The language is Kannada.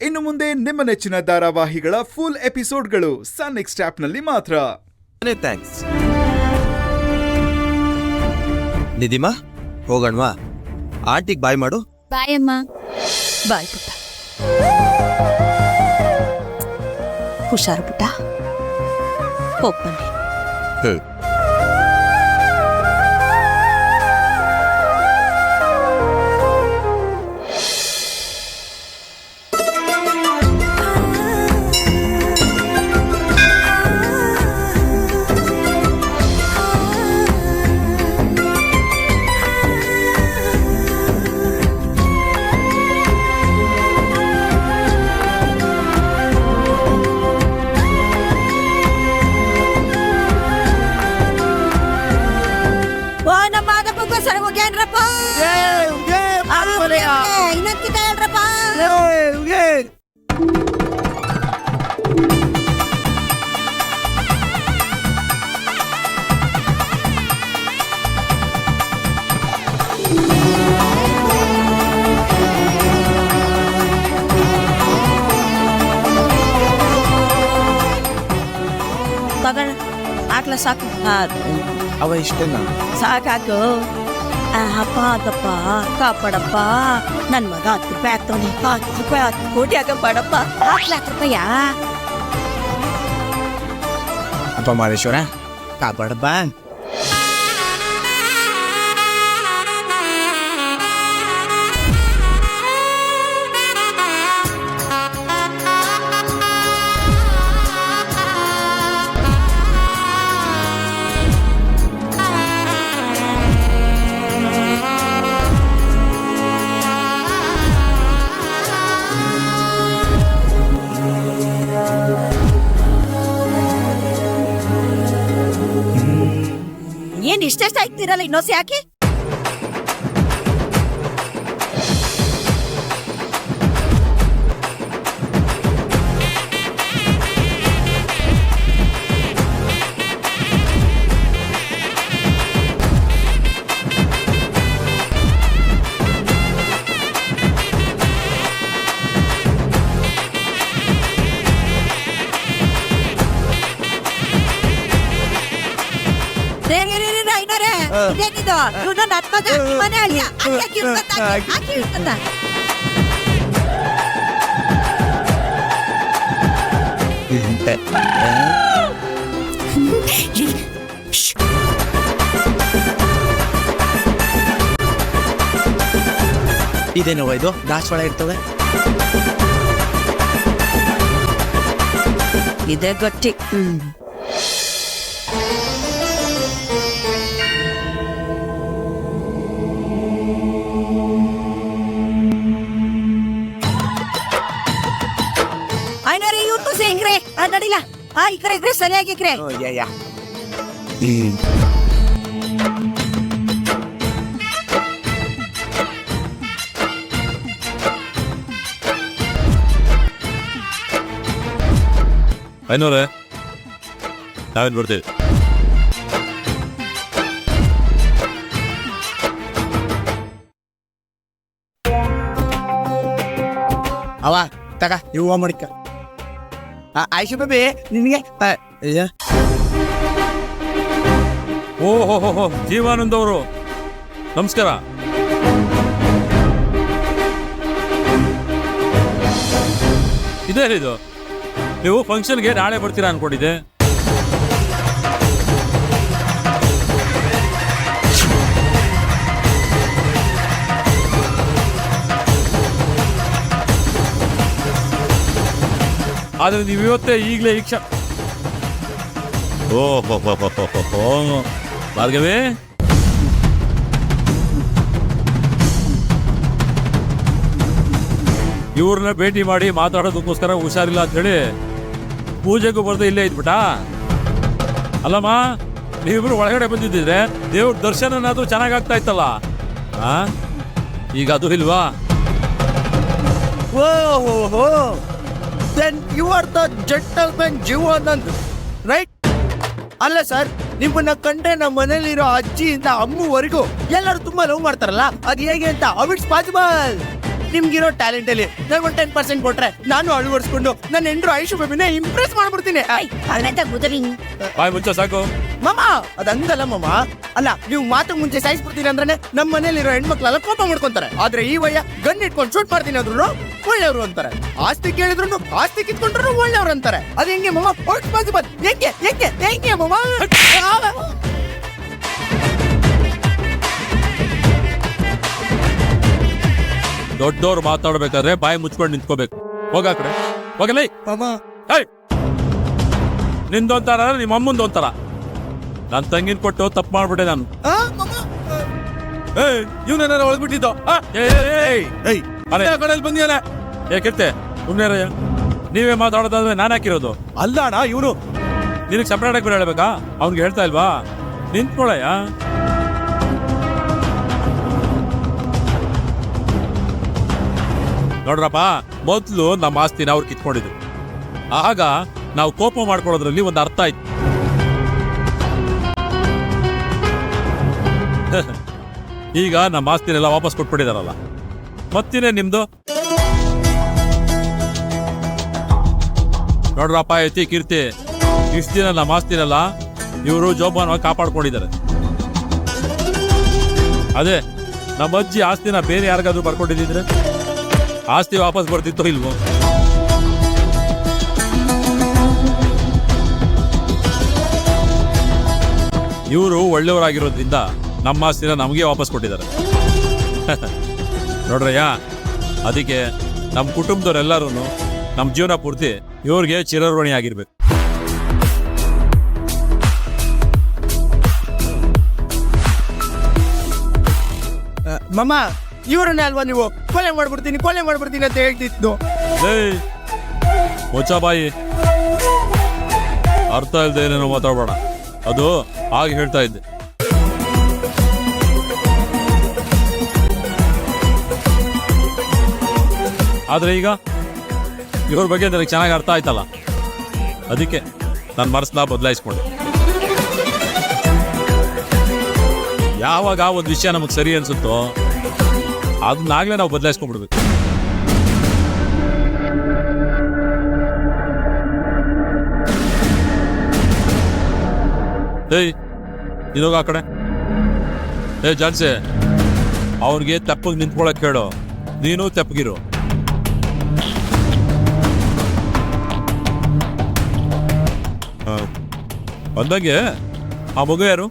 ಇನ್ನು ಮುಂದೆ ನಿಮ್ಮ ನೆಚ್ಚಿನ ಧಾರಾವಾಹಿಗಳ ಫುಲ್ ಎಪಿಸೋಡ್ಗಳು ಸನ್ ನೆಕ್ಸ್ಟ್ ಆಪ್ನಲ್ಲಿ ಮಾತ್ರ. ಥ್ಯಾಂಕ್ಸ್. ನಿಧಿಮಾ, ಹೋಗೋಣವಾ? ಆಂಟಿಗೆ ಬಾಯ್ ಮಾಡು. ಬಾಯ್ ಅಮ್ಮ. ಬಾಯ್ ಪುಟ್ಟ. ಹುಷಾರು ಪುಟ್ಟ. ಹೋಗ್ ಬನ್ನಿ. ಹಾಕ್ಲ ಸಾಕು. ಅವ ಇಷ್ಟೇನಾ? ಸಾಕಾಕು. ಅಪ್ಪ ಅದಪ್ಪ ಕಾಪಾಡಪ್ಪ. ನನ್ ಮಗ 10 ರೂಪಾಯಿ ಆಗ್ತಾನೆ. 10 ರೂಪಾಯಿ 10 ಕೋಟಿ ಆಗಪ್ಪಾಡಪ್ಪ. 10 ರೂಪಾಯ ಅಪ್ಪ ಮಾದೇಶ್ವರ ಕಾಪಾಡಪ್ಪ. ಏನ್ ಇಷ್ಟೆಷ್ಟು ಆಗ್ತಿರಲ್ಲ ಇನ್ನೊಸಿ ಯಾಕೆ? ಇದೇನಿದು? ಇವ್ನ ನನ್ ಮಗ ಮನೆ ಅಳಿಯ. ಹಾಕಿ ಇಡ್ಕೊತ. ಇದೇನವ ಇದು? ದಾಸವಾಳ ಇರ್ತವೆ. ಇದೇ ಗಟ್ಟಿ. ಹೆಂಗ್ರೆ ನಡಿಲ್ಲ. ಈ ಕಡೆ ಇದ್ರೆ ಸರಿಯಾಗಿ ಇಕ್ರೆ. ಐನೂರೇ, ನಾವೇನ್ ಬಿಡ್ತೀವಿ. ಅವ ತಗ ಇವು ಮಡಿಕ. ಆಯ್ಷು ಬೇಬಿ ನಿನಗೆ. ಓಹೋ, ಜೀವಾನಂದ್ ಅವರು ನಮಸ್ಕಾರ. ಇದೇನಿದು? ನೀವು ಫಂಕ್ಷನ್ಗೆ ನಾಳೆ ಬರ್ತೀರಾ ಅನ್ಕೊಂಡಿದ್ದೆ. ಆದ್ರೆ ನೀವು ಇವತ್ತೇ ಈಗಲೇ ಓಹೋ ಭಾರ್ಗವಿ, ಇವ್ರನ್ನ ಭೇಟಿ ಮಾಡಿ ಮಾತಾಡೋದಕ್ಕೋಸ್ಕರ ಹುಷಾರಿಲ್ಲ ಅಂತ ಹೇಳಿ ಪೂಜೆಗೂ ಬರ್ದೆ ಇಲ್ಲೇ ಇದ್ಬಿಟ್ಟ. ಅಲ್ಲಮ್ಮ, ನೀವಿಬ್ರು ಒಳಗಡೆ ಬಂದಿದ್ದಿದ್ರೆ ದೇವ್ರ ದರ್ಶನನಾದ್ರೂ ಚೆನ್ನಾಗಾಗ್ತಾ ಇತ್ತಲ್ಲ. ಈಗ ಅದು ಇಲ್ವಾ? ಓಹೋ, then you are the gentleman Jeevanand, right? ಅಲ್ಲ ಸರ್, ನಿಮ್ಮನ್ನ ಕಂಡ್ರೆ ನಮ್ಮ ಮನೇಲಿರೋ ಅಜ್ಜಿಯಿಂದ ಅಮ್ಮವರೆಗೂ ಎಲ್ಲರೂ ತುಂಬಾ ಲವ್ ಮಾಡ್ತಾರಲ್ಲ, ಅದು ಹೇಗೆ ಅಂತ? How it's possible? ನಿಮ್ಗಿರೋ ಟ್ಯಾಲೆಂಟ್ ಅಲ್ಲಿ ನನಗೊಂದು 10% ಕೊಟ್ರೆ ನಾನು ಅಳವಡಿಸ್ಕೊಂಡು ನನ್ನ ಹೆಂಡ್ರು ಆಯುಷ್ ಬೇಬಿನ ಇಂಪ್ರೆಸ್ ಮಾಡ್ಬಿಡ್ತೀನಿ. ಅವನಂತ ಗುದರಿ ಬಾಯ್ ಮುಚ್ಚ ಸಾಕು. ಮಾಮ ಅದಂಗಲ್ಲ ಮಾಮ. ಅಲ್ಲ ನೀವು ಮಾತು ಮುಂಚೆ ಸಾಯಿಸ್ಬಿಡ್ತೀನಿ ಅಂದ್ರೆ ನಮ್ಮ ಮನೇಲಿರೋ ಹೆಣ್ಮಕ್ಳೆಲ್ಲ ಕೋಪ ಮಾಡ್ಕೊಂತಾರೆ. ಆದ್ರೆ ಈ ವಯ್ಯ ಗನ್ ಇಟ್ಕೊಂಡು ಶೂಟ್ ಮಾಡ್ತೀನಿ ಅಂದ್ರು ಒಳ್ಳೆಯವರು ಅಂತಾರೆ. ಆಸ್ತಿ ಕೇಳಿದ್ರು ಆಸ್ತಿ ಕಿತ್ಕೊಂಡ್ರು ಒಳ್ಳೆಯವರು ಅಂತಾರೆ. ಅದು ಹೆಂಗೆ ಮಾಮ? ಪಾಸಿಬಲ್ ಹೆಂಗೆ ಹೆಂಗೆ ಹೆಂಗೆ ಮಾಮ? ದೊಡ್ಡವ್ರು ಮಾತಾಡ್ಬೇಕಾದ್ರೆ ಬಾಯಿ ಮುಚ್ಕೊಂಡು ನಿಂತ್ಕೋಬೇಕು. ಹೋಗ ಕಡೆ ಹೋಗಲೇ. ಮಾಮ ನಿಂದೊಂತಾರ ನಿಮ್ಮ ಅಮ್ಮಂದು ಒಂಥರ. ನನ್ನ ತಂಗಿನ ಕೊಟ್ಟು ತಪ್ಪು ಮಾಡ್ಬಿಟ್ಟೆ ನಾನು. ಇವನೇನಾರ ಒಳಗ್ಬಿಟ್ಟಿದ್ದು ಬಂದಿಯಾನ. ಏಕೆತ್ತೆ ಸುಮ್ಮನೆ ನೀವೇ ಮಾತಾಡೋದಾದ್ರೆ ನಾನು ಹಾಕಿರೋದು ಅಲ್ಲ ಅಣ್ಣ ಇವನು. ನಿನಗೆ ಸಪ್ರೇಟ್ ಆಗಿ ಹೇಳ್ಬೇಕಾ? ಅವ್ನಿಗೆ ಹೇಳ್ತಾ ಇಲ್ವಾ? ನಿಂತ್ಕೊಳಯ್ಯ. ನೋಡ್ರಪ್ಪ, ಮೊದಲು ನಮ್ಮ ಆಸ್ತಿನ ಅವ್ರು ಕಿತ್ಕೊಂಡಿದ್ರು. ಆಗ ನಾವು ಕೋಪ ಮಾಡ್ಕೊಳ್ಳೋದ್ರಲ್ಲಿ ಒಂದು ಅರ್ಥ ಆಯ್ತು. ಈಗ ನಮ್ಮ ಆಸ್ತಿನೆಲ್ಲ ವಾಪಸ್ ಕೊಟ್ಬಿಟ್ಟಿದಾರಲ್ಲ, ಮತ್ತಿನೇ ನಿಮ್ದು. ನೋಡ್ರಪ್ಪ ಯತಿ ಕೀರ್ತಿ, ಇಷ್ಟು ದಿನ ನಮ್ಮ ಆಸ್ತಿನೆಲ್ಲ ಇವರು ಜೋಪಾನವಾಗಿ ಕಾಪಾಡ್ಕೊಂಡಿದ್ದಾರೆ. ಅದೇ ನಮ್ಮ ಅಜ್ಜಿ ಆಸ್ತಿನ ಬೇರೆ ಯಾರಿಗಾದ್ರೂ ಬರ್ಕೊಂಡಿದ್ರೆ ಆಸ್ತಿ ವಾಪಸ್ ಬರ್ತಿತ್ತೋ ಇಲ್ವೋ? ಇವರು ಒಳ್ಳೆಯವರಾಗಿರೋದ್ರಿಂದ ನಮ್ಮ ಆಸ್ತಿನ ನಮಗೆ ವಾಪಸ್ ಕೊಟ್ಟಿದ್ದಾರೆ. ನೋಡ್ರಯ್ಯ, ಅದಕ್ಕೆ ನಮ್ಮ ಕುಟುಂಬದವರೆಲ್ಲರೂ ನಮ್ಮ ಜೀವನ ಪೂರ್ತಿ ಇವ್ರಿಗೆ ಚಿರಋಣಿ ಆಗಿರ್ಬೇಕು. ಮಾಮ ಇವರನ್ನೇ ಅಲ್ವಾ ನೀವು ಕೊಲೆ ಮಾಡ್ಬಿಡ್ತೀನಿ ಅಂತ ಹೇಳ್ತಿದ್ದು? ಮುಚ್ಚಬಾಯಿ, ಅರ್ಥ ಇಲ್ಲದೆ ಏನೇನೋ ಮಾತಾಡಬೇಡ. ಅದು ಹಾಗೆ ಹೇಳ್ತಾ ಇದ್ದೆ. ಆದ್ರೆ ಈಗ ಇವ್ರ ಬಗ್ಗೆ ನನಗೆ ಚೆನ್ನಾಗಿ ಅರ್ಥ ಆಯ್ತಲ್ಲ, ಅದಕ್ಕೆ ನನ್ನ ಮನಸ್ಸನ್ನ ಬದಲಾಯಿಸ್ಕೊಂಡೆ. ಯಾವಾಗ ಒಂದು ವಿಷಯ ನಮಗೆ ಸರಿ ಅನ್ಸುತ್ತೋ ಅದನ್ನಾಗಲೇ ನಾವು ಬದಲಾಯಿಸ್ಕೊಂಡ್ಬಿಡ್ಬೇಕು. ಏಯ್ ಇದೋಗ ಆ ಕಡೆ. ಜಾನ್ಸೆ, ಅವ್ರಿಗೆ ತೆಪ್ಪಗೆ ನಿಂತ್ಕೊಳಕ್ ಕೇಳು, ನೀನು ತೆಪ್ಪಗಿರು. ಬಂದಂಗೆ ಆ ಮಗು ಯಾರು?